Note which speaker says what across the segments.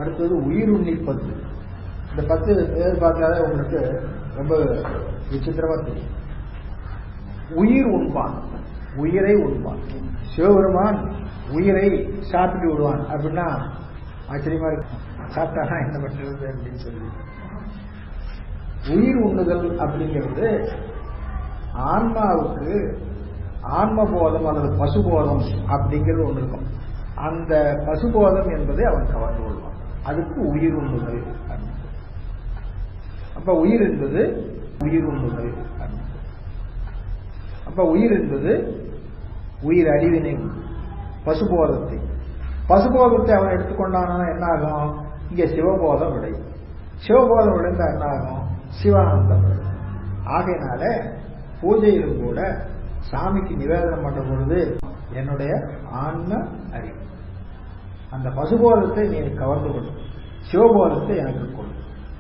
Speaker 1: அடுத்தது உயிர் உண்ணி 10. இந்த 10 பேர் பார்த்தாலே உங்களுக்கு ரொம்ப விசித்திரமா தெரியும். உயிர் உண்பான், உயிரை உண்பான். சிவபெருமான் உயிரை சாப்பிட்டு விடுவான் அப்படின்னா ஆச்சரியமா இருக்கு. சாப்பிட்டானா என்ன பண்றது அப்படின்னு சொல்லி. உயிர் உண்ணுதல் அப்படிங்கிறது ஆன்மாவுக்கு ஆன்மபோதம் அல்லது பசுபோதம் அப்படிங்கிறது ஒன்று இருக்கும். அந்த பசுபோதம் என்பதை அவன் கவர்ந்து கொள்வான். அதுக்கு உயிர் உண்ணுதல். அப்ப உயிர் என்பது உயிர் உண்ணுதல். அப்ப உயிர் என்பது உயிர் அறிவினை பசுபோதத்தை அவன் எடுத்துக்கொண்டான என்ன ஆகும்? இங்க சிவபோதம் விளையும். சிவபோதம் விளைந்தா என்ன ஆகும்? சிவானந்தம் விளையும். ஆகையினால பூஜையிலும் கூட சாமிக்கு நிவேதனம் பண்ற பொழுது என்னுடைய ஆன்ம அறிவு அந்த பசுபோதத்தை நீ கவர்ந்து கொள், சிவபோதத்தை எனக்கு கொள்,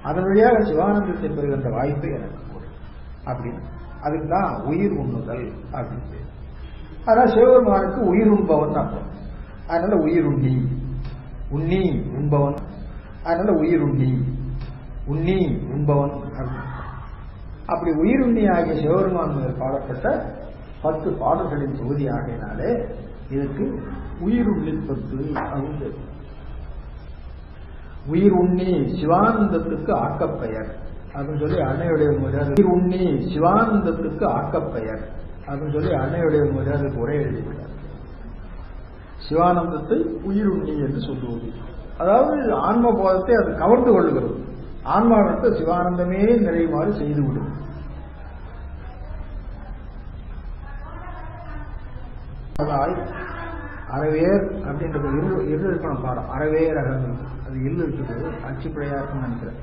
Speaker 1: அதன் வழியாக சிவானந்தத்தை பெறுகின்ற வாய்ப்பை எனக்கு கொள் அப்படின்னு. அதுக்கு தான் உயிர் உண்ணுதல் அப்படின்னு. அதான் சிவபெருமானுக்கு உயிர் உண்பவன் அர்த்தம். அதனால உயிர் உண்ணி உண்பவன். அதனால உயிர் உண்ணி உண்பவன் அப்படின்னு. அப்படி உயிர் உண்ணி ஆகிய சிவபெருமான் பாடப்பட்ட 10 பாடல்களின் தொகுதி ஆகையினாலே இதுக்கு உயிர் உண்ணி 10 அப்படின்னு. உயிர் உண்ணி சிவானந்தத்துக்கு ஆக்கப்பெயர் அப்படின்னு சொல்லி அன்னையுடைய முறையார். உயிர் உண்ணி சிவானந்தத்துக்கு ஆக்கப்பெயர் அப்படின்னு சொல்லி அன்னையுடைய முறையாருக்கு உரை எழுதியிருக்கிறார். சிவானந்தத்தை உயிர் உண்ணி என்று சொல்லுவது, அதாவது ஆன்ம போதத்தை அது கவர்ந்து கொள்ளுகிறது. ஆன்மாவிற்கு சிவானந்தமே நிறையுமாறு செய்துவிடும். அறவேர் அப்படின்றது இரு இருக்கணும் பாடம். அறவேர் அகங்கள் அது இல்லு இருக்குது, அச்சுப்பிழையா இருக்குன்னு நினைக்கிறேன்.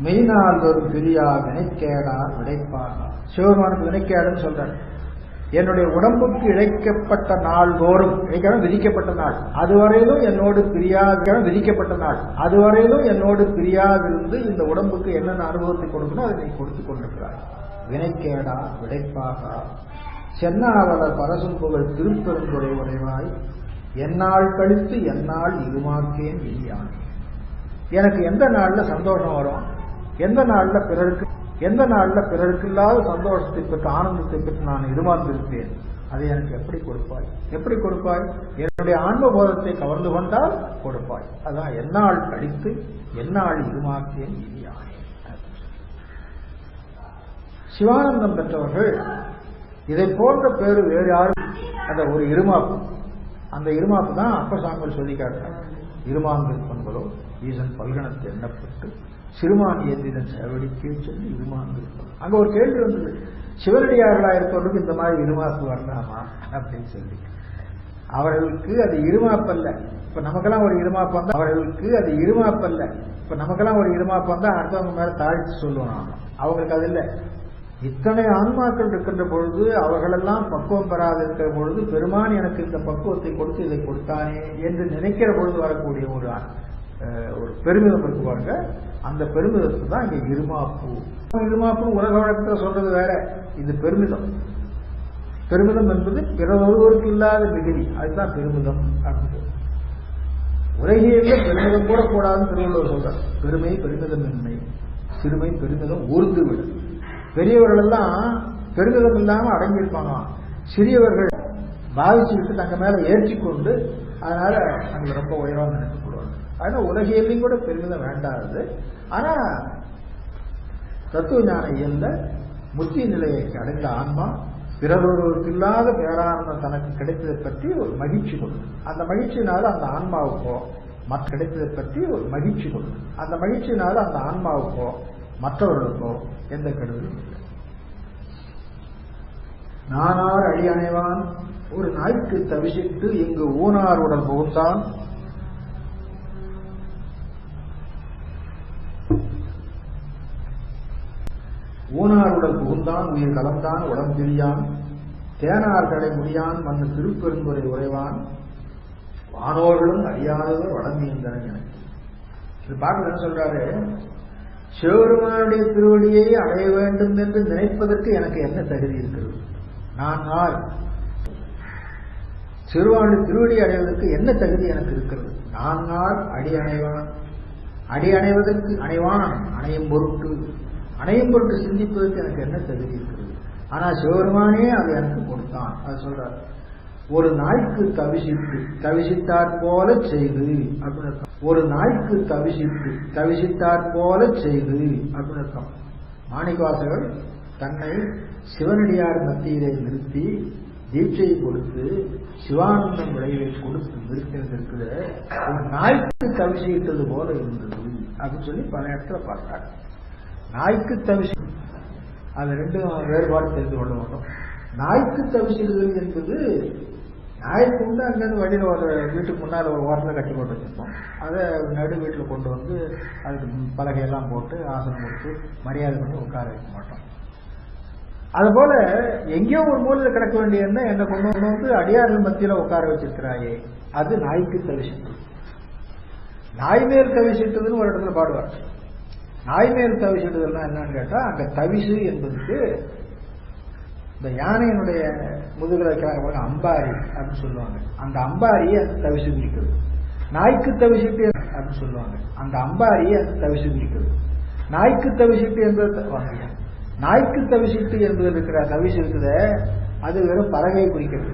Speaker 1: மெய்நாள் ஒரு பிரியா வினைக்கேடா விடைப்பாகா. சிவபெருமானுக்கு வினைக்கேடுன்னு சொல்றாரு. என்னுடைய உடம்புக்கு இழைக்கப்பட்ட நாள் தோறும், விதிக்கப்பட்ட நாள் அதுவரையிலும் என்னோடு விதிக்கப்பட்ட நாள் அதுவரையிலும் என்னோடு பிரியாதிருந்து இந்த உடம்புக்கு என்னென்ன அனுபவத்தை கொடுக்கணும் அதை நீ கொடுத்து கொண்டிருக்கிறாய். வினைக்கேடா விடைப்பாகா சென்னாவலர் பரசும் புகழ் திருப்பெருந்துறை உடைவாய் எந்நாள் கழித்து எந்நாள் இருமாக்கேன் இனியான். எனக்கு எந்த நாள்ல சந்தோஷம் வரும், எந்த நாள்ல பிறருக்கு இல்லாத சந்தோஷத்தை பெற்று ஆனந்தத்தை பெற்று நான் இருமாந்திருப்பேன், அதை எனக்கு எப்படி கொடுப்பாய்? என்னுடைய ஆன்ம போதத்தை கவர்ந்து கொண்டால் கொடுப்பாய். அதான் எந்நாள் கழித்து எந்நாள் இருமாக்கேன் இனியான். சிவானந்தம் பெற்றவர்கள் இதை போன்ற பேரு வேறு யாரும் அந்த ஒரு இருமாப்பு. அந்த இருமாப்பு தான் அப்பசாமிகள் சொல்லி காட்டுறாங்க. இருமாங்கள் பண்பலோ ஈசன் பல்கணத்தை எண்ணப்பட்டு சிறுமான் ஏந்திரன் செவடிக்கே சொல்லி இருமாங்கள். அங்க ஒரு கேள்வி வந்தது, சிவனடியார்களா இருப்பவர்களுக்கு இந்த மாதிரி இருமாப்பு வரலாமா அப்படின்னு சொல்லி. அவர்களுக்கு அது இருமாப்பல்ல. இப்ப நமக்கெல்லாம் ஒரு இருமாப்பு வந்தா அடுத்தவங்க மேல தாழ்ச்சி சொல்லுவாங்க. அவங்களுக்கு அது இல்லை. இத்தனை ஆன்மாக்கள் இருக்கின்ற பொழுது அவர்களெல்லாம் பக்குவம் பெறாது இருக்கிற பொழுது பெருமான் எனக்கு இந்த பக்குவத்தை கொடுத்து இதை கொடுத்தானே என்று நினைக்கிற பொழுது வரக்கூடிய ஒரு பெருமிதம் இருக்கு பாருங்க. அந்த பெருமிதத்தை தான் இங்க இருமாப்பு. உலக வழக்கத்தில் சொல்றது வேற, இது பெருமிதம். பெருமிதம் என்பது பிறொருவருக்கு இல்லாத மிகுதி, அதுதான் பெருமிதம். உலகியல்ல பெருமிதம் கூட கூடாதுன்னு திருவள்ளுவர் சொல்றார். பெருமை பெருமிதமின்மை, சிறுமை பெருமிதம் ஊர்ந்து விடும். பெரியவர்கள் எல்லாம் பெருமிதம் இல்லாம அடங்கியிருப்பாங்க. சிறியவர்கள் பாவிச்சுக்கிட்டு தங்க மேல ஏற்றிக்கொண்டு அதனால அங்க ரொம்ப உயர்வா நினைக்கப்படுவாங்க. அதனால உலகியலையும் கூட பெருமிதம் வேண்டாது. ஆனா தத்துவ ஞான இயல்ல முத்தி நிலையை அடைந்த ஆன்மா பிறருக்கு இல்லாத பேரானந்தம் தனக்கு கிடைத்ததை பற்றி ஒரு மகிழ்ச்சி கொள்ளும். அந்த மகிழ்ச்சியினால அந்த ஆன்மாவுக்கோ கிடைத்ததை பற்றி ஒரு மகிழ்ச்சி கொள்ளும். அந்த மகிழ்ச்சியினால அந்த ஆன்மாவுக்கோ மற்றவர்களுக்கோ எந்த கெடுதலும் இல்லை. நானார் அழி அணைவான் ஒரு நாய்க்கு தவிசிட்டு இங்கு ஊனார் உடல் புகுந்தான். ஊனார் உடல் புகுந்தான் உயிர் கலந்தான் உடம்பிரியான் தேனார் கடை முடியான் மண்ணு திருப்பெருந்துறை உறைவான் வானோர்களும் அறியாதவர் வடங்கியிருந்தனர். எனக்கு இது பாட்டு என்ன சொல்றாரு, சிவபெருமானுடைய திருவடியை அடைய வேண்டும் என்று நினைப்பதற்கு எனக்கு என்ன தகுதி இருக்கிறது? நான் யார்? சிறுவானுடைய திருவடி அடைவதற்கு என்ன தகுதி எனக்கு இருக்கிறது? நான்கால் அடி அணைவான், அடி அணைவதற்கு அணைவான், அணையும் பொருட்டு சிந்திப்பதற்கு எனக்கு என்ன தகுதி இருக்கிறது? ஆனா சிவபெருமானே அது எனக்கு கொடுத்தான். அது சொல்றார், ஒரு நாய்க்கு தவிசித்தாற் போல செய்து அப்படின்னு. ஒரு நாய்க்கு தவிசித்தாற் போல செய்து அப்படின்னு. மாணிக்கவாசகர் தன்னை சிவனடியார் மத்தியிலே நிறுத்தி தீட்சையை கொடுத்து சிவானந்தம் விளைவை கொடுத்து நிறுத்தினதற்கு ஒரு நாய்க்கு தவிசிட்டது போல இருந்தது அப்படின்னு சொல்லி பல இடத்துல பார்த்தாங்க. நாய்க்கு தவிசி, அது ரெண்டும் வேறுபாடு தெரிந்து கொள்ள வேண்டும். நாய்க்கு தவிசிடுதல் என்பது, நாய்க்கு உண்டு அங்கேருந்து வழியில் ஒரு வீட்டுக்கு முன்னால் ஒரு ஓரத்தில் கட்டி போட்டு வச்சிருப்போம். அதை நடு வீட்டில் கொண்டு வந்து அதுக்கு பலகையெல்லாம் போட்டு ஆசனம் கொடுத்து மரியாதை பண்ணி உட்கார வைக்க மாட்டோம். அதுபோல எங்கேயோ ஒரு மூலையில் கிடக்க வேண்டிய என்ன கொண்டு வந்து அடியார்கள் மத்தியில் உட்கார வச்சிருக்கிறாயே, அது நாய்க்கு தவிசிட்டு. நாய் மேல் தவிசிட்டதுன்னு ஒரு இடத்துல பாடுவார். நாய் மேல் தவிசிடுதல்னா என்னன்னு கேட்டா, அங்க தவிசு என்பதுக்கு இந்த யானையினுடைய முதுகில் வைக்கிறாங்க அம்பாரி அப்படின்னு சொல்லுவாங்க. அந்த அம்பாரியை அந்த தவிசு பிடிக்கிறது. நாய்க்கு தவிசிட்டு அப்படின்னு சொல்லுவாங்க. அந்த அம்பாரியை அந்த தவிசு பிடிக்கிறது. நாய்க்கு தவிசிட்டு என்பது நாய்க்கு தவிசிட்டு என்பது இருக்கிற தவிசு இருக்குது, அது வெறும் பலகையை குறிக்கிறது.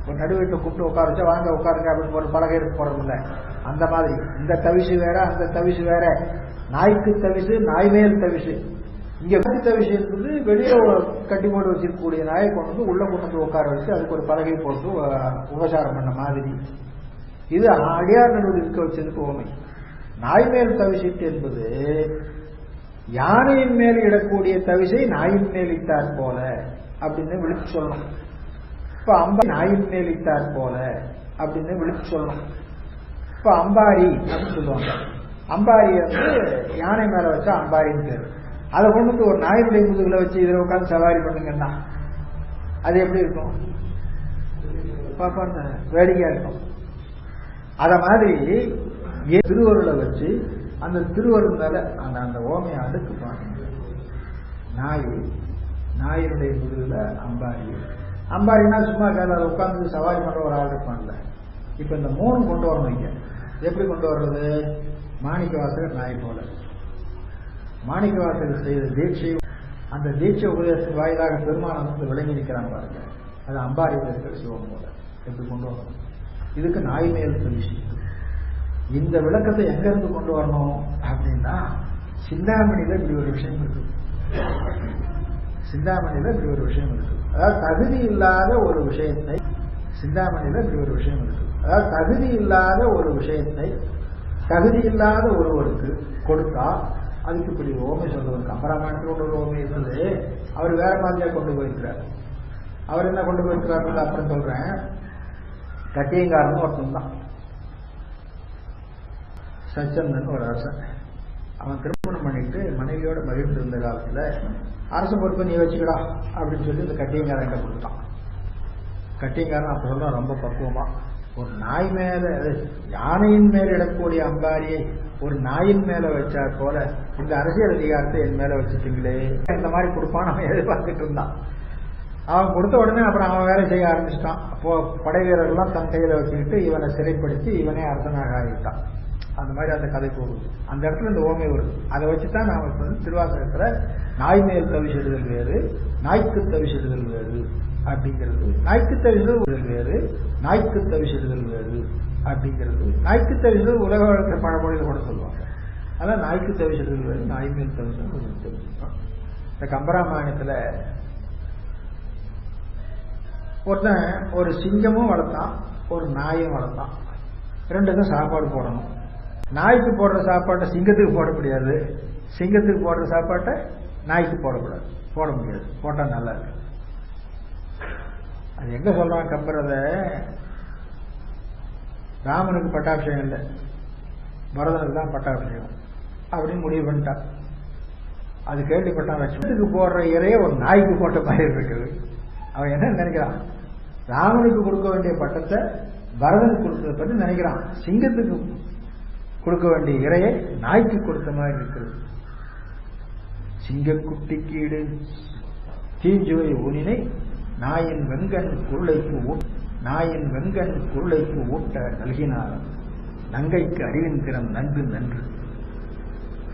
Speaker 1: ஒரு நடுவீட்டை கூப்பிட்டு உட்கார வச்சா வாங்க உட்காருங்க அப்படின்னு ஒரு பலகை போடுறதில்ல. அந்த மாதிரி இந்த தவிசு வேற, அந்த தவிசு வேற. நாய்க்கு தவிசு, நாய் மேல் தவிசு. இங்க தவிசு என்பது வெளியே கட்டி போட்டு வச்சிருக்கக்கூடிய நாயை கொண்டு வந்து உள்ள கொண்டு வந்து உட்கார வச்சு அதுக்கு ஒரு பலகை போட்டு உபசாரம் பண்ண மாதிரி. இது அடியார் நடுவில் இருக்க வச்சதுக்கு ஓமை. நாய் மேல் தவிசிட்டு என்பது யானையின் மேல் இடக்கூடிய தவிசை நாயின் மேல் இட்டார் போல அப்படின்னு விழித்து சொல்லணும். இப்ப அம்பாரி நாயின் மேல் இட்டார் போல அப்படின்னு விழித்து சொல்லணும். இப்ப அம்பாரி அப்படின்னு சொல்லுவாங்க. அம்பாரி வந்து யானை மேல வச்சா அம்பாரின்னு பேரு. அதை கொண்டு வந்து ஒரு நாயினுடைய முதுகுல வச்சு இதில் உட்காந்து சவாரி பண்ணுங்கன்னா அது எப்படி இருக்கும்? பாப்பான்னு வேடிக்கையா இருக்கும். அத மாதிரி திருவருளை வச்சு அந்த திருவருள் மேல அந்த ஓமையை அடுக்கு பாருங்க. நாயினுடைய முதுகுல அம்பாரி. அம்பாரினா சும்மா அதை உட்காந்து சவாரி பண்ற ஒரு ஆள் இருப்பான்ல. இப்ப இந்த மூணு கொண்டு வரணும். இங்க எப்படி கொண்டு வர்றது? மாணிக்கவாசகர் நாய் போல. மாணிக்கவாசகர் செய்த தீட்சை, அந்த தீட்சை உபதேசத்தின் வாயிலாக பெருமானம் வந்து விளங்கி நிற்கிறான் பாருங்க. அது அம்பாரியில் இருக்கிற சிவம் போல. எப்படி கொண்டு வரணும்? இதுக்கு நாய் மேல் தவிசி. இந்த விளக்கத்தை எங்க இருந்து கொண்டு வரணும் அப்படின்னா, சிந்தாமணியில இப்படி ஒரு விஷயம் இருக்கு. சிந்தாமணியில இப்படி ஒரு விஷயம் இருக்கு. அதாவது தகுதி இல்லாத ஒரு விஷயத்தை, சிந்தாமணியில இப்படி ஒரு விஷயம் இருக்கு. அதாவது தகுதி இல்லாத ஒரு விஷயத்தை தகுதி இல்லாத ஒருவருக்கு கொடுத்தா அதுக்கு இப்படி ஓமை சொல்லுவாங்க. கம்பராமாயணத்தில் ஒரு ஓமை இருந்தது. அவர் வேற மாதிரியா கொண்டு போயிருக்கிறார். அவர் என்ன கொண்டு போயிருக்கிறார் அப்புறம் சொல்றேன். கட்டியங்காரன் ஒருத்தன் தான், சச்சந்தன் ஒரு அரசன். அவன் திருமணம் பண்ணிட்டு மனைவியோட மகிழ்ந்து இருந்த காலத்துல அரச பொறுப்பை நீ வச்சுக்கடா அப்படின்னு சொல்லி இந்த கட்டியங்காரன் கொடுத்தான். கட்டியங்காரன் அப்ப சொல்ல ரொம்ப பக்குவமா, ஒரு நாய் மேல, யானையின் மேல இடக்கூடிய அம்பாரியை ஒரு நாயின் மேல வச்சா போல இந்த அரசியல் அதிகாரத்தை என் மேல வச்சுட்டீங்களே, இந்த மாதிரி கொடுப்பான் அவன் எதிர்பார்த்துட்டு இருந்தான். அவன் கொடுத்த உடனே அப்புறம் அவன் வேலை செய்ய ஆரம்பிச்சிட்டான். அப்போ படை வீரர்கள்லாம் தன் கையில வச்சுக்கிட்டு இவனை சிறைப்படுத்தி இவனே அரசனாக ஆகிட்டான். அந்த மாதிரி அந்த கதை போகுது. அந்த இடத்துல இந்த ஓமை வருது. அதை வச்சுதான் நாம வந்து திருவாசகத்துல நாய் மேல் தவிசிடுதல் வேறு, நாய்க்கு தவிசிடுதல் வேறு அப்படிங்கிறது. நாய்க்கு தவிசிடுதல் வேறு, நாய்க்கு தவிசிடுதல் வேறு அப்படிங்கிறது. நாய்க்கு தவிசிடுதல் உலக வழக்கிற பழமொழியில் கூட சொல்லுவாங்க. அதான் நாய்க்கு தவிசிடுதல் வேறு, நாய் மேல் தவிசிடுதல் தெரிஞ்சுக்கணும். இந்த கம்பராமாயணத்துல ஒருத்தன் ஒரு சிங்கமும் வளர்த்தான், ஒரு நாயும் வளர்த்தான். ரெண்டுக்கும் சாப்பாடு போடணும். நாய்க்கு போடுற சாப்பாட்டை சிங்கத்துக்கு போட முடியாது, சிங்கத்துக்கு போடுற சாப்பாட்டை நாய்க்கு போடக்கூடாது, போட முடியாது. போட்டா நல்லா இருக்கு. அது எங்க சொல்றான் கம்பர்? அத ராமனுக்கு பட்டாபிஷேகம் இல்லை, பரதனுக்கு தான் பட்டாபிஷேகம் அப்படின்னு முடிவு பண்ணிட்டான். அது கேள்விப்பட்டான். லட்சுமணத்துக்கு போடுற இறைய ஒரு நாய்க்கு போட்ட மாதிரி இருக்குது. அவன் என்ன நினைக்கிறான்? ராமனுக்கு கொடுக்க வேண்டிய பட்டத்தை பரதனுக்கு கொடுத்ததை பற்றி நினைக்கிறான். சிங்கத்துக்கு கொடுக்க வேண்டிய இறையை நாய்க்கு கொடுத்த மாதிரி இருக்குது. சிங்கக்குட்டிக்கீடு தீஞ்சுவை ஊனினை நாயின் வெங்கன் உருளைக்கு நாயின் வெங்கண் குருளைக்கு ஊட்ட நல்கினார் நங்கைக்கு அறிவின் திறம் நன்று நன்று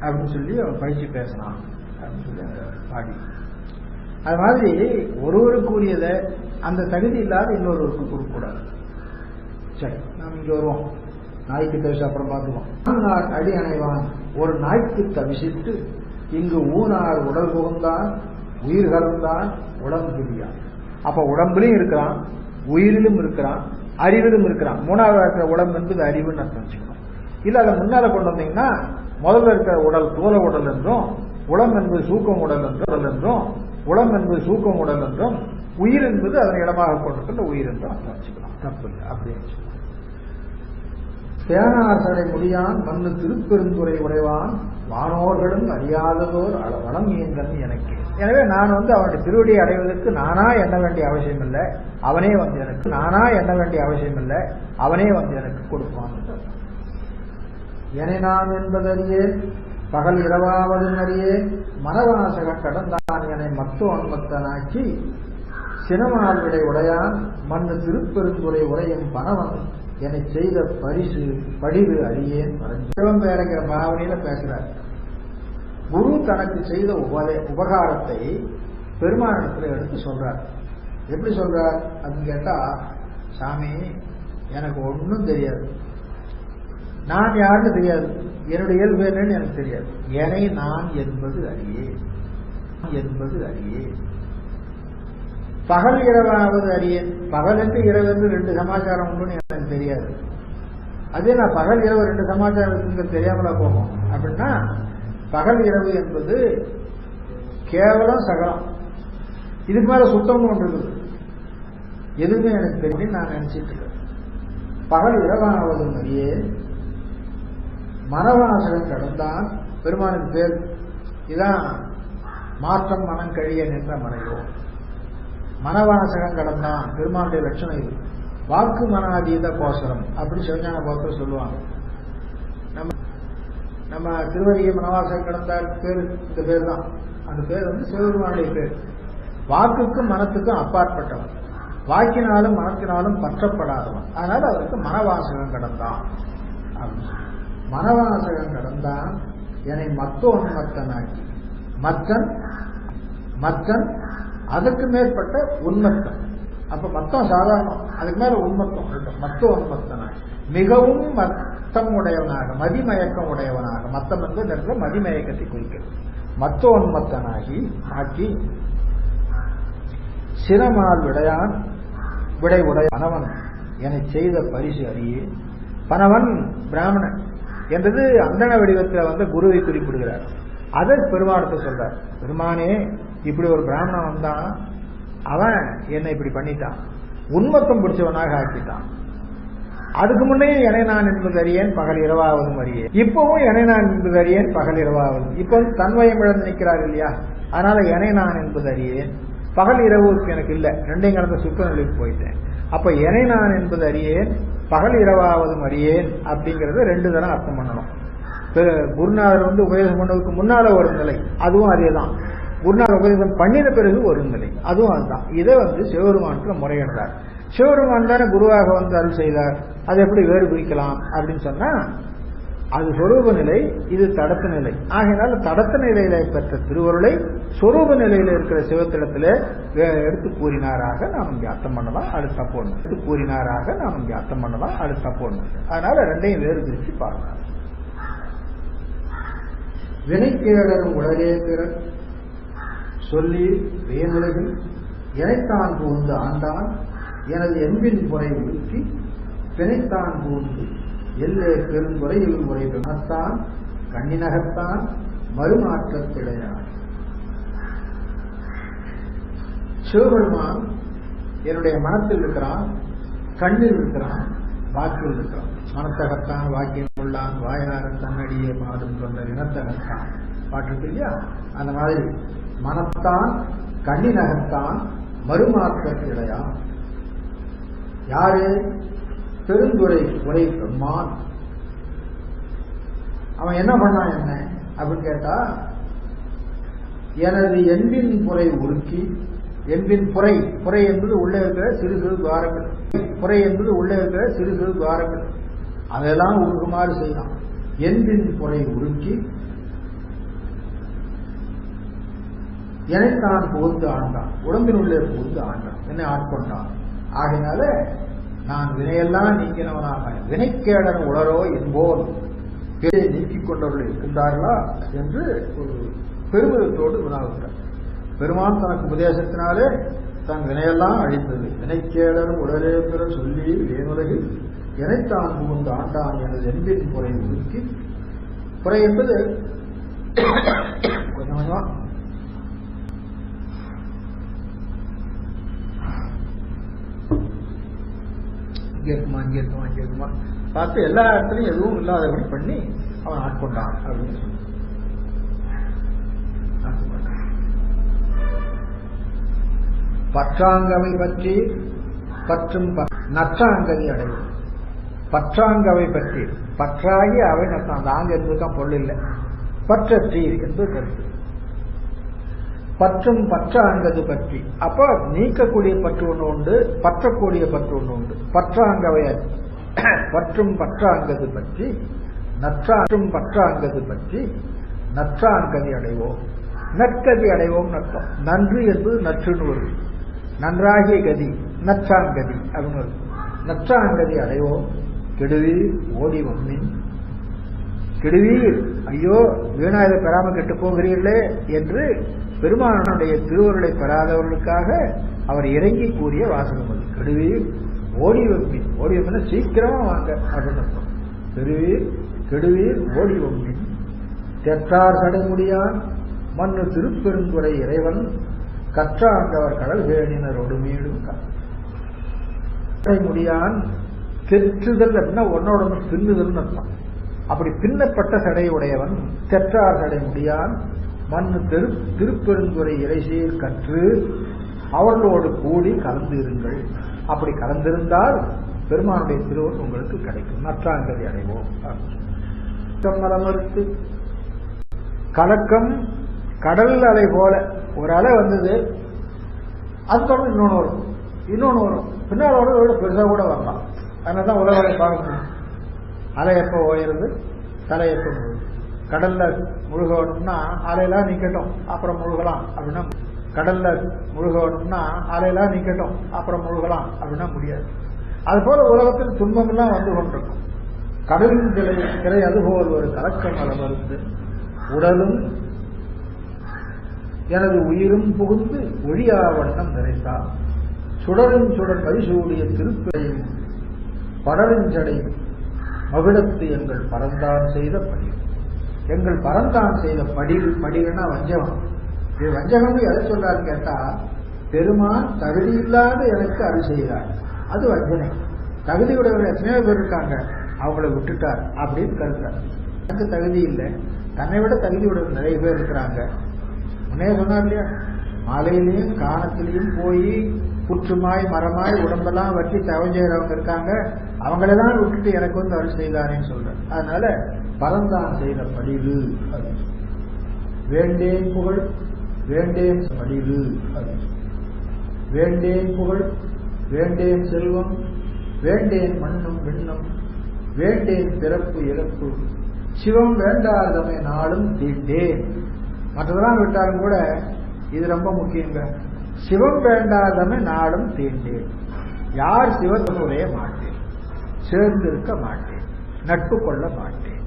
Speaker 1: அப்படின்னு சொல்லி அவன் பயிற்சி பேசினான் அப்படின்னு சொல்லி பாடி. அது மாதிரி ஒருவருக்குரியதை அந்த தகுதி இல்லாத இன்னொருவருக்கு கொடுக்கக்கூடாது. சரி, நாம் இங்க வருவோம். நாய்க்கு தவிசு அப்புறம் பார்த்துவோம். அடி அணைவான் ஒரு நாய்க்கு தவிசித்து இங்கு ஊனார் உடல் புகுந்தான் உயிர் கலந்தான் உடம்பு பிரியான். அப்ப உடம்புலையும் இருக்கிறான், உயிரிலும் இருக்கிறான், அறிவிலும் இருக்கிறான். மூணாவது இருக்கிற உடம்பு என்பது அறிவுன்னு அர்த்தம் வச்சுக்கணும். இல்ல அதை முன்னால கொண்டு வந்தீங்கன்னா முதல்ல இருக்கிற உடல் தோல உடல் என்றும், உடம்பு என்பது சூக்கம் உடல் என்றும், உடம்பு என்பது சூக்கம் உடல் என்றும், உயிர் என்பது அதனை இடமாக கொண்டிருக்கின்ற உயிர் என்றும் அர்த்தம் வச்சுக்கலாம். தப்பு இல்லை, அப்படியே வச்சுக்கலாம். தேனாசரை முடியான் மண்ணு திருப்பெருந்துறை உடைவான் வானோர்களும் அறியாததோர் வளம் இயங்கன் எனக்கு. எனவே நான் அவனுடைய திருவடியை அடைவதற்கு நானா எண்ண வேண்டிய அவசியம் இல்லை, அவனே எனக்கு நானா எண்ண வேண்டிய அவசியம் இல்லை, அவனே எனக்கு கொடுப்பான். என நான் என்பதறியே பகல் இரவாவதும் அறியே மனவாசக கடந்தான் என மத்தோன்மத்தனாக்கி சினமால் விடை உடையான் மண்ணு திருப்பெருந்துறை உரையும் பணவன் என்னை செய்த பரிசு படிவு அறியேன். சிவம்பேரங்கிற பாவனையில பேசுறார். குரு தனக்கு செய்த உபகாரத்தை பெருமானத்தில் எடுத்து சொல்றார். எப்படி சொல்றார் அப்படின்னு கேட்டா, சாமி எனக்கு ஒன்றும் தெரியாது, நான் யாருன்னு தெரியாது, என்னுடைய இயல்பு என்னன்னு எனக்கு தெரியாது, என்னை நான் என்பது அறியே. பகல் இரவாவது அறியேன். பகல் என்று இரவு என்று ரெண்டு சமாச்சாரம் உண்டுன்னு எனக்கு தெரியாது. அதே நான் பகல் இரவு ரெண்டு சமாச்சாரம் தெரியாமலா போகும் அப்படின்னா, பகல் இரவு என்பது கேவலம் சகலம், இதுக்கு மேல சுத்தமும் ஒன்று இருக்குது, எதுவுமே எனக்கு தெரியும் நான் நினைச்சிட்டு இருக்கேன். பகல் இரவாவது அறியே மனவாசகம் கடந்தான் பெருமானுக்கு பேர். இதான் மாற்றம் மனம் கழிய நின்ற மனையோ. மனவாசகம் கடந்தான் பெருமானுடைய லட்சணம் இது. வாக்கு மனாதீத கோசரம் அப்படி சிவஞான போதத்தில் சொல்லுவாங்க. நம்ம திருவடியை மனவாசகம் கடந்தால் பேர் இந்த பேர் தான். அந்த பேர் சிவபெருமானுடைய பேர். வாக்குக்கும் மனத்துக்கும் அப்பாற்பட்டவன், வாக்கினாலும் மனத்தினாலும் பற்றப்படாதவன். அதனால அவருக்கு மனவாசகம் கடந்தான். மனவாசகம் கடந்தான் என்னை மத்தோன்மத்தனாக்கி. மத்தன் அதுக்கு மேற்பட்ட உன்மத்தம். அப்ப மத்தம் சாதாரணம், அதுக்கு மேல உன்மத்தம். மத்தோன்மத்தனாகி மிகவும் மத்தம் உடையவனாக, மதிமயக்கம் உடையவனாக. மத்தம் என்பது நேரத்தில் மதிமயக்கத்தை குறிக்கிறது. மத்தோன்மத்தனாகி ஆக்கி சிரமால் விடையான் விடை உடைய பணவன் என்னை செய்த பரிசு அறியே. பணவன் பிராமணன் என்றது அந்தண வடிவத்தில் குருவை குறிப்பிடுகிறார். அதை பெருமானத்தை சொல்றார். பெருமானே, இப்படி ஒரு பிராமணன் வந்தான், அவன் என்னை இப்படி பண்ணிட்டான், உன்மத்தம் பிடிச்சவனாக ஆக்கிட்டான். அதுக்கு முன்னே என நான் என்பது அறியேன் பகல் இரவாவதும் அறியேன், இப்பவும் என நான் என்பது அறியேன் பகல் இரவாவதும். இப்போ தன்வயம் இழந்து நிற்கிறார் இல்லையா, அதனால என நான் என்பது அறியேன் பகல் இரவுக்கு எனக்கு இல்லை, ரெண்டையும் கடந்த சுத்த நிலைக்கு போயிட்டேன். அப்ப என நான் என்பது அறியேன் பகல் இரவாவதும் அறியேன் அப்படிங்கறத ரெண்டு தரம் அர்த்தம் பண்ணணும். குருநாதர் உபதேசம் பண்ணதுக்கு முன்னால ஒரு நிலை, அதுவும் அதேதான். குருநாதர் உபதேசம் பண்ணின பிறகு ஒரு நிலை, அதுவும் அதுதான். இதை சிவபெருமானத்துல முறையிடுறார். சிவபெருமான் தானே குருவாக அருள் செய்தார், அது எப்படி வேறு பிரிக்கலாம் அப்படின்னு சொன்னா, அது சொரூப நிலை, இது தடத்த நிலை. ஆகையினால தடத்த நிலையில பெற்ற திருவருளை சொரூப நிலையில இருக்கிற சிவத்திடத்துல எடுத்து கூறினாராக நாம் இங்கே அர்த்தம் பண்ணலாம். அது தப்போன்னு எடுத்து கூறினாராக நாம் இங்கே அர்த்தம் பண்ணலாம். அது தப்போன்னு. அதனால ரெண்டையும் வேறு பிரிச்சு பார்க்கலாம். வினைக்கேடரும் உலகே பிற சொல்லி வேணுலகில் இணைத்தான் புகுந்து ஆண்டான் எனது என்பின் முறை உருக்கி பிணைத்தான் புகுந்து எல்லே பெருந்துறையில் முறை பிணத்தான் கண்ணினகத்தான் மறுமாற்றத்திடையான். சிவபெருமான் என்னுடைய மனத்தில் இருக்கிறான், கண்ணில் இருக்கிறான், வாக்கில் இருக்கிறான். மனத்தகத்தான் வாக்கியம் உள்ளான் வாயார தன்னடியே பாடும் சொன்ன இனத்தகத்தான் பாட்டு இல்லையா, அந்த மாதிரி மனத்தான் கண்ணினகத்தான் மறுமாற்றத்திடையான். யாரு? பெருந்துறை உரை பெருமான். அவன் என்ன பண்ணான் என்ன அப்படின்னு கேட்டா, எனது என்பின் முறை உருக்கி என்பின் புரை, புரை என்பது உள்ளே இருக்கிற சிறு சிறு துவாரங்கள், புரை என்பது உள்ளே இருக்கிற சிறு சிறு துவாரங்கள், அதெல்லாம் உருகுமாறு செய்யலாம். என்பின் புரை உருக்கி என்னைத்தான் புகுந்து ஆண்டான், உடம்பினுள்ளே புகுந்து ஆண்டான், என்னை ஆட்கொண்டான். ஆகையினால நான் வினையெல்லாம் நீங்கினவனாக வினைக்கேடன் உளரோ என்போல் பிழையை நீக்கிக் கொண்டவர்கள் இருக்கின்றார்களா என்று ஒரு பெருமிதத்தோடு வினாவிட்டார். பெருமான் தனக்கு உபதேசத்தினாலே தன் வினையெல்லாம் அழிந்தது. வினைக்கேடன் உடலே பெற சொல்லி வேணுலகில் எனைத்தான் புகுந்து ஆண்டான் எனது என்பின் புரை ஒதுக்கி, புரை என்பது கொஞ்சம் கொஞ்சம் இங்கே இருக்குமா பார்த்து எல்லா இடத்துலையும் எதுவும் இல்லாதபடி பண்ணி அவன் ஆட்கொண்டான் அப்படின்னு சொல்லி பற்றாங்கவை பற்றி பற்றும் நற்றாங்கதி அடையும். பற்றாங்கவை பற்றி பற்றாகி அவை நற்றான், அந்த ஆங்க என்பதுதான் பொருள் இல்லை, பற்றற்றீர் என்பது கருத்து. பற்றும் பற்றாங்கது பற்றி அப்ப நீக்கக்கூடிய பற்று ஒன்று உண்டு, பற்றக்கூடிய பற்று ஒன்று உண்டு. பற்றாங்கவை பற்றும் பற்றாங்கது பற்றி நற்றாற்றும் பற்றாங்கது பற்றி நற்றாங்கதி அடைவோம், நற்கதி அடைவோம் அர்த்தம். நன்று என்பது நற்றுன்னு வருது, நன்றாகிய கதி நற்றாங்கதி அப்படின்னு வருது. நற்றாங்கதி அடைவோம் கெடுவீர் ஓடி வம்மின், கெடுவீர் ஐயோ வீணா இதை பெறாம கெட்டு போகிறீர்களே என்று பெருமானுடைய திருவருளை பெறாதவர்களுக்காக அவர் இறங்கி கூறிய வாசகம் அது. கெடுவீர் ஓடி வம்மின், ஓடி வம்மின் சீக்கிரமா வாங்க அப்படின்னு. கெடுவீர் கெடுவீர் ஓடி வம்மின் தெற்றார் சடைமுடியான் மண்ணு திருப்பெருந்துறை இறைவன் கற்றாண்டவர் கடல் வேணினர் ஒடுமீடும் முடியான். தெற்றுதல் அப்படின்னா ஒன்னோட பின்னுதல் அர்த்தம். அப்படி பின்னப்பட்ட சடையுடையவன் தெற்றார் சடை முடியான் மண்ணு திருப்பெருந்துறை இறைசீர் கற்று அவர்களோடு கூடி கலந்து இருங்கள். அப்படி கலந்திருந்தால் பெருமானுடைய திருவருள் உங்களுக்கு கிடைக்கும். நற்றாங்கதி அடைவோம். மலமறுத்து கலக்கம் கடல் அலை போல ஒரு அலை வந்தது, அது தொடர்ந்து இன்னொன்று வரும், இன்னொன்று வரும், பின்னால் வர பெருசாக கூட வரலாம். அதனால்தான் உலக அலை பார்க்கணும். அலை எப்போ ஓயிறது, தலை எப்போ முழுது. கடல்ல முழுகணும்னா அலையெல்லாம் நிக்கட்டும் அப்புறம் முழுகலாம் அப்படின்னா, கடல்ல முழுகணும்னா அலையெல்லாம் நிக்கட்டும் அப்புறம் முழுகலாம் அப்படின்னா முடியாது. அது போல உலகத்தில் துன்பமெல்லாம் வந்து கொண்டிருக்கும். கடலின் திரை அதுபோல் ஒரு கலக்கம் அலமருந்து உடலும் எனது உயிரும் புகுந்து ஒழியா வண்ணம் நிறைந்தார். சுடரும் சுடர் பரிசூடிய திருப்பையும் படருஞ்சடை மகிழத்து எங்கள் பரந்தான் செய்த படி, எங்கள் பரந்தான் செய்த படினா வஞ்சகம். இது வஞ்சகம் எதை சொல்றாருன்னு கேட்டா, பெருமான் தகுதி இல்லாத எனக்கு அருள் செய்கிறார், அது வஞ்சனை. தகுதியுடையவர்கள் எத்தனையோ பேர் இருக்காங்க, அவங்கள விட்டுட்டார் அப்படின்னு கருத்தார். எனக்கு தகுதி இல்லை, தன்னை விட தகுதியுடைய நிறைய பேர் இருக்கிறாங்க. முன்னே சொன்னார் இல்லையா, மலையிலையும் காணத்திலையும் போய் புற்றுமாய் மரமாய் உடம்பெல்லாம் வச்சு தவம் செய்யறவங்க இருக்காங்க, அவங்களெல்லாம் விட்டுட்டு எனக்கு வந்து அருள் செய்தாரேன்னு சொல்றேன். அதனால பரந்தான் செய்த படிவு வேண்டேன் புகழ் வேண்டேன் படிவு வேண்டேன் புகழ் வேண்டேன் செல்வம் வேண்டேன் மண்ணும் விண்ணும் வேண்டேன் பிறப்பு இறப்பு சிவம் வேண்டாதமை நாளும் தீண்டேன். மற்றதெல்லாம் விட்டாலும் கூட இது ரொம்ப முக்கியங்க. சிவம் வேண்டாதமை நாளும் தீண்டேன். யார் சிவத்தை உடைய மாட்டேன், சேர்ந்திருக்க மாட்டேன், நட்பு கொள்ள மாட்டேன்.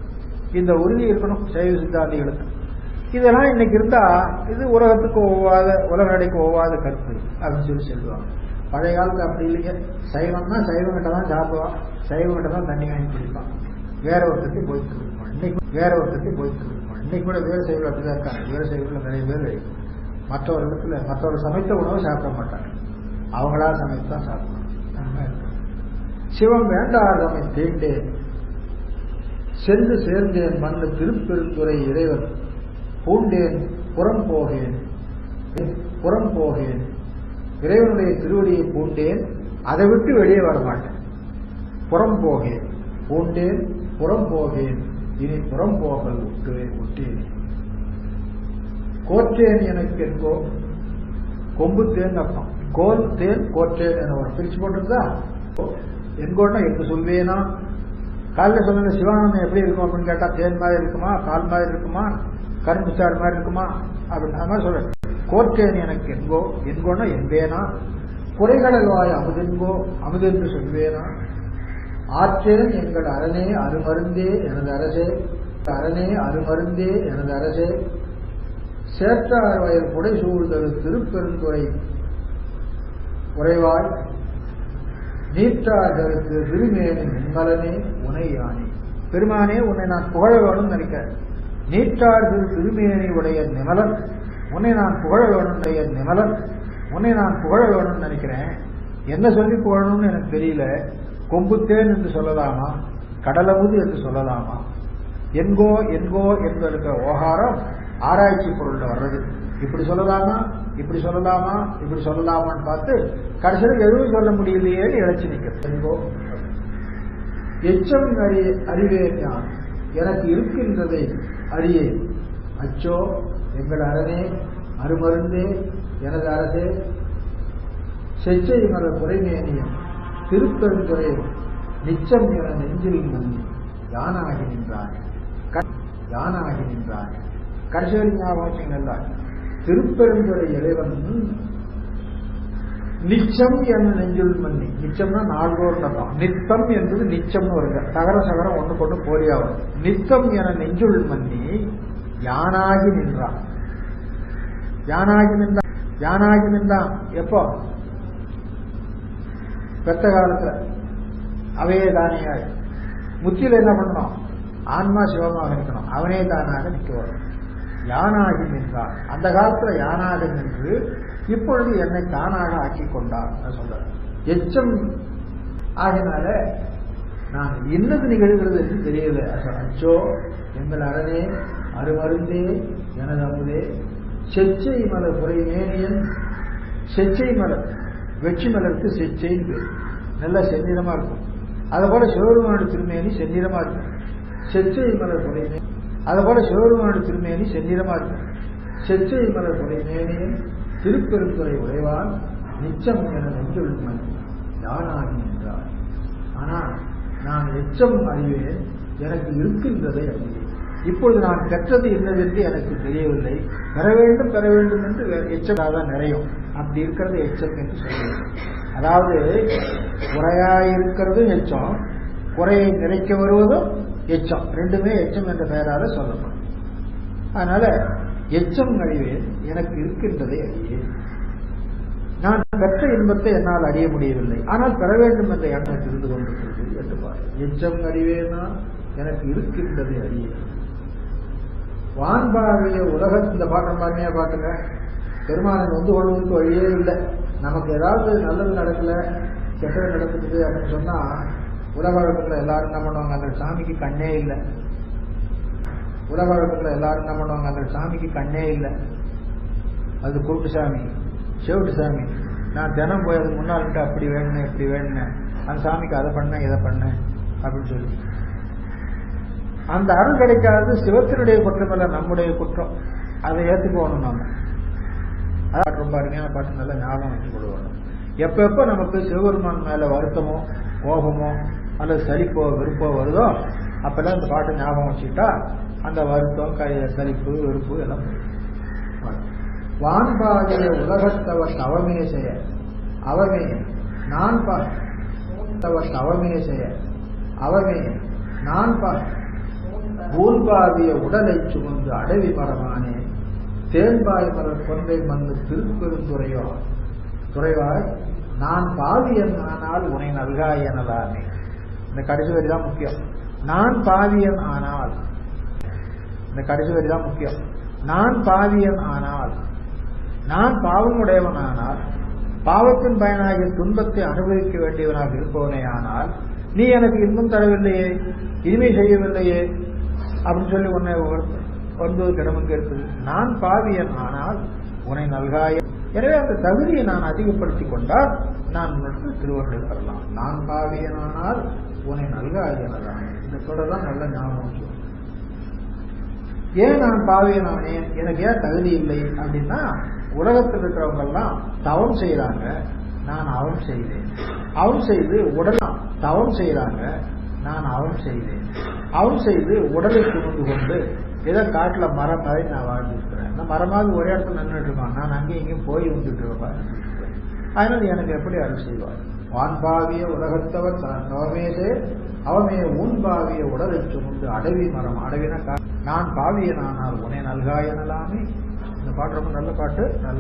Speaker 1: இந்த உறுதி இருக்கணும் சைவ சித்தாந்திகளுக்கு. இதெல்லாம் இன்னைக்கு இருந்தா இது உலகத்துக்கு ஒவ்வாத, உலக நடைக்கு ஒவ்வாத கருத்து அப்படின்னு சொல்லி சொல்லுவாங்க. பழைய காலத்துல அப்படி இல்லைங்க. சைவம்னா சைவம் கிட்ட தான் சாப்பிடுவான், சைவம் கிட்ட தான் தண்ணி வாங்கி குடிப்பான், வேற ஒருத்தருக்கு போயிட்டு இருப்பான். இன்னைக்கு வேற ஒருத்தருக்கு போயிட்டு இருப்பான். இன்னைக்கு கூட வேறு சைவம் அப்படிதான் இருக்காங்க. வேறு சைவத்தில் நிறைய பேர் மற்றொரு இடத்துல மற்றொரு சமைத்த உணவை சாப்பிட மாட்டாங்க, அவங்களா சமைத்து தான் சாப்பிடுவாங்க. சிவம் வேண்டாதமை தீண்டேன் சென்று சேர்ந்தேன் மண்ணு திருப்பெருந்துறை இறைவன் பூண்டேன் புறம் போகேன் புறம் போகேன். இறைவனுடைய திருவடியை பூண்டேன், அதை விட்டு வெளியே வரமாட்டேன். புறம் போகேன் பூண்டேன் புறம் போகேன், இனி புறம் போகல் விட்டேன். கோற்றேன் எனக்கு என்போ கொம்பு தேன் அர்த்தம். கோல் தேன் கோற்றேன் என ஒரு பிரிச்சு போட்டிருந்தா எங்கோன்னா எங்க சொல்வேனா. காலையில் சொன்ன சிவானந்தம் எப்படி இருக்கும் அப்படின்னு கேட்டா தேன் மாதிரி இருக்குமா, பால் மாதிரி இருக்குமா, கரும்பு சாறு மாதிரி இருக்குமா அப்படின்னு அது மாதிரி சொல்றேன். கோற்றேன் எனக்கு எங்கோ, எங்கோன்னா என்பேனா. குறைகடல் வாய் அமுதெங்கோ, அமுதென்று சொல்வேனா. ஆற்றேன் எங்கள் அரணே அருமருந்தே எனது அரசே, அரணே அருமருந்தே எனது அரசே. சேற்றார் வயல் புடை சூழ்தரு திருப்பெருந்துறை உறைவாய், நீற்றார்களுக்கு திருமேனி நின்மலனே உனை யானே. பெருமானே உன்னை நான் புகழ வேணும்னு நினைக்கிறேன். நீற்றார்கள் திருமேனி உடைய நிமலன், உன்னை நான் புகழ வேணும் நிமலன், உன்னை நான் புகழ வேணும்னு நினைக்கிறேன். என்ன சொல்லி புகழணும்னு எனக்கு தெரியல. கொம்புத்தேன் என்று சொல்லலாமா, கடலமுது என்று சொல்லலாமா, என்கோ என்கோ என்று இருக்கிற ஓகாரம் ஆராய்ச்சி பொருள்ல வர்றது. இப்படி சொல்லலாமா, இப்படி சொல்லலாமா, இப்படி சொல்லலாமான்னு பார்த்து கடைசியில் எதுவும் சொல்ல முடியலையேன்னு இழைச்சி நிற்கிறது. என்கோ எச்சம் அறிவேன் நான், எனக்கு இருக்கின்றதை அறியேன். அச்சோ எங்கள் அரணே அருமருந்தே எனது அரசே. செச்சை மலர் குறைமேனியம் திருப்பெருந்துறை நிச்சம் என நெஞ்சில் நந்தி யானாகி நின்றான், யானாகி நின்றான். கடைசியில் ஞாபகம் நல்லா, திருப்பெருந்துறை இறைவன் நிச்சம் என நெஞ்சுள் மன்னி. நிச்சம்னா நாள்தோறும் நடக்கும். நித்தம் என்பது நிச்சம்னு வருங்க. தகர சகரம் ஒன்று கொண்டு போலியாகும். நித்தம் என நெஞ்சுள் மன்னி யானாகி நின்றான். யானாகி நின்றான், யானாகி நின்றான். எப்போ? பெத்த காலத்துல அவையே தானியாய். முத்தியில என்ன பண்ணணும்? ஆன்மா சிவமாக இருக்கணும், அவனே தானாக நிற்க வரும். யானாகி நின்றான். அந்த காலத்துல யானாக நின்று இப்பொழுது என்னை தானாக ஆக்கி கொண்டான் சொல்ற. எச்சம் ஆகினால நான் என்னது நிகழ்கிறது என்று தெரியல. அச்சோ எங்கள் அரணே அருமருந்தே எனது அமுதே. செச்சை மலர் குறைமேனியன். செச்சை மலர், வெற்றி மலருக்கு செச்சைன்னு பேர். நல்லா செந்நிறமா இருக்கும். அதை போல சிவபெருமானோட திருமேனி செந்நிறமா இருக்கும். செச்சை மலர் குறைமே, அதை போல சிவபெருமானோட திருமேனி செந்நிறமா இருக்கும். செச்சை மலர் குறைமேனியன் திருப்பெருந்துறை உறைவான் நிச்சம் என நெஞ்சுள் மணி யானாகி நின்றார். ஆனா நான் எச்சம் அறிவேன், எனக்கு இருக்கின்றதை அறிவேன். இப்பொழுது நான் பெற்றது என்னவென்று எனக்கு தெரியவில்லை. பெற வேண்டும் பெற வேண்டும் என்று எச்சம் நிறையும். அப்படி இருக்கிறது எச்சம் என்று சொல்லுவேன். அதாவது குறையாயிருக்கிறதும் எச்சம், குறையை நிறைக்க வருவதும் எச்சம். ரெண்டுமே எச்சம் என்ற பெயரால சொல்லப்படும். அதனால எச்சம் அறிவேன், எனக்கு இருக்கின்றதை அறியேன். நான் பெற்ற இன்பத்தை என்னால் அறிய முடியவில்லை, ஆனால் பெற வேண்டும் என்ற எண்ணம் இருந்து கொண்டிருக்கிறது என்று பாரு. எச்சம் அறிவேனா, எனக்கு இருக்கின்றதை அறியேன். வான்பாவிய உலகம். இந்த பாட்டம் பாருமையா பாட்டுங்க. பெருமானன் வந்து கொள்வதற்கு வழியே இல்லை. நமக்கு ஏதாவது நல்லது நடக்கல, கெட்டது நடக்குது அப்படின்னு சொன்னா உலக வழக்கத்துல எல்லாரும் என்ன பண்ணுவாங்க? அந்த சாமிக்கு கண்ணே இல்லை. உலக வழக்கத்துல எல்லாரும் என்ன பண்ணுவாங்க? அந்த சாமிக்கு கண்ணே இல்லை. அது கூட்டு சாமி, செவிட்டு சாமி. நான் தினம் போய் அதுக்கு முன்னாள்கிட்ட அப்படி வேணும் இப்படி வேணும், அந்த சாமிக்கு அதை பண்ண இதை பண்ண அப்படின்னு சொல்லி அந்த அருள் கிடைக்காது. சிவத்தினுடைய குற்றம் இல்லை, நம்முடைய குற்றம். அதை ஏற்றுக்கோணும் நாம. அதான் ரொம்ப அருமையான பாட்டு, நல்லா ஞாபகம் வச்சு கொள்வோம். எப்ப நமக்கு சிவபெருமான் மேல வருத்தமோ கோபமோ அல்லது சலிப்போ வெறுப்போ வருதோ அப்பெல்லாம் இந்த பாட்டை ஞாபகம் வச்சுக்கிட்டா அந்த வருத்தம் சலிப்பு வெறுப்பு எல்லாம். வான்பாகிய உலகத்தவர் அவமே செய்ய அவமே நான் தவர் அவமே செய்ய அவமே நான் ஊர்பாவிய உடலை சுமந்து அடவி மரமானே தேன்பாய் மலர் கொன்றை மண்ணு திருப்பெருந்துறையோ துறைவாய் நான் பாவியன் ஆனால் உனை நல்காய் எனலாமே. இந்த கடைசி வரிதான் முக்கியம். நான் பாவியன் ஆனால், இந்த கடைசி வரிதான் முக்கியம். நான் பாவியன் ஆனால், நான் பாவமுடையவன் ஆனால், பாவத்தின் பயனாகிய துன்பத்தை அனுபவிக்க வேண்டியவனாக இருப்பவனே ஆனால், நீ எனக்கு இன்பம் தரவில்லையே, இனிமை செய்யவில்லையே அப்படின்னு சொல்லி உன்னை வந்து கிடமுங்க இருக்குது. நான் பாவியன் ஆனால் உன்னை நல்காய. எனவே அந்த தகுதியை நான் அதிகப்படுத்திக் கொண்டால் நான் உனக்கு திருவருள் பெறலாம். நான் பாவியன் ஆனால் உன்னை நல்காயனதான். இந்த தொடர்தான் நல்ல ஞாபகம். ஏன் நான் பாவியனானேன், எனக்கு ஏன் தகுதி இல்லை அப்படின்னா உலகத்தில் இருக்கிறவங்க எல்லாம் தவம் செய்யறாங்க, நான் அவம் செய்தேன். அவம் செய்து உடல் தவம் செய்யறாங்க, நான் அவம் செய்தேன். அவம் செய்து உடலை சுமந்து கொண்டு ஏதோ காட்டுல மரம் மாதிரி நான் வாழ்ந்துருக்கிறேன். இந்த மரமாக ஒரே இடத்துல நின்றுட்டு இருக்கான், நான் அங்கேயும் இங்கேயும் போய் வந்துட்டு இருப்பேன். அதனால எனக்கு எப்படி அருள் செய்வார்? வான்பாவிய உலகத்தவர் நவமேதே அவமே ஊன் பாவிய உடலை சுமந்து அடவி மரம். அடவினா நான் பாவிய நானால் உன்னை நல்கா எனலாமே. இந்த பாட்டு ரொம்ப நல்ல பாட்டு. நல்ல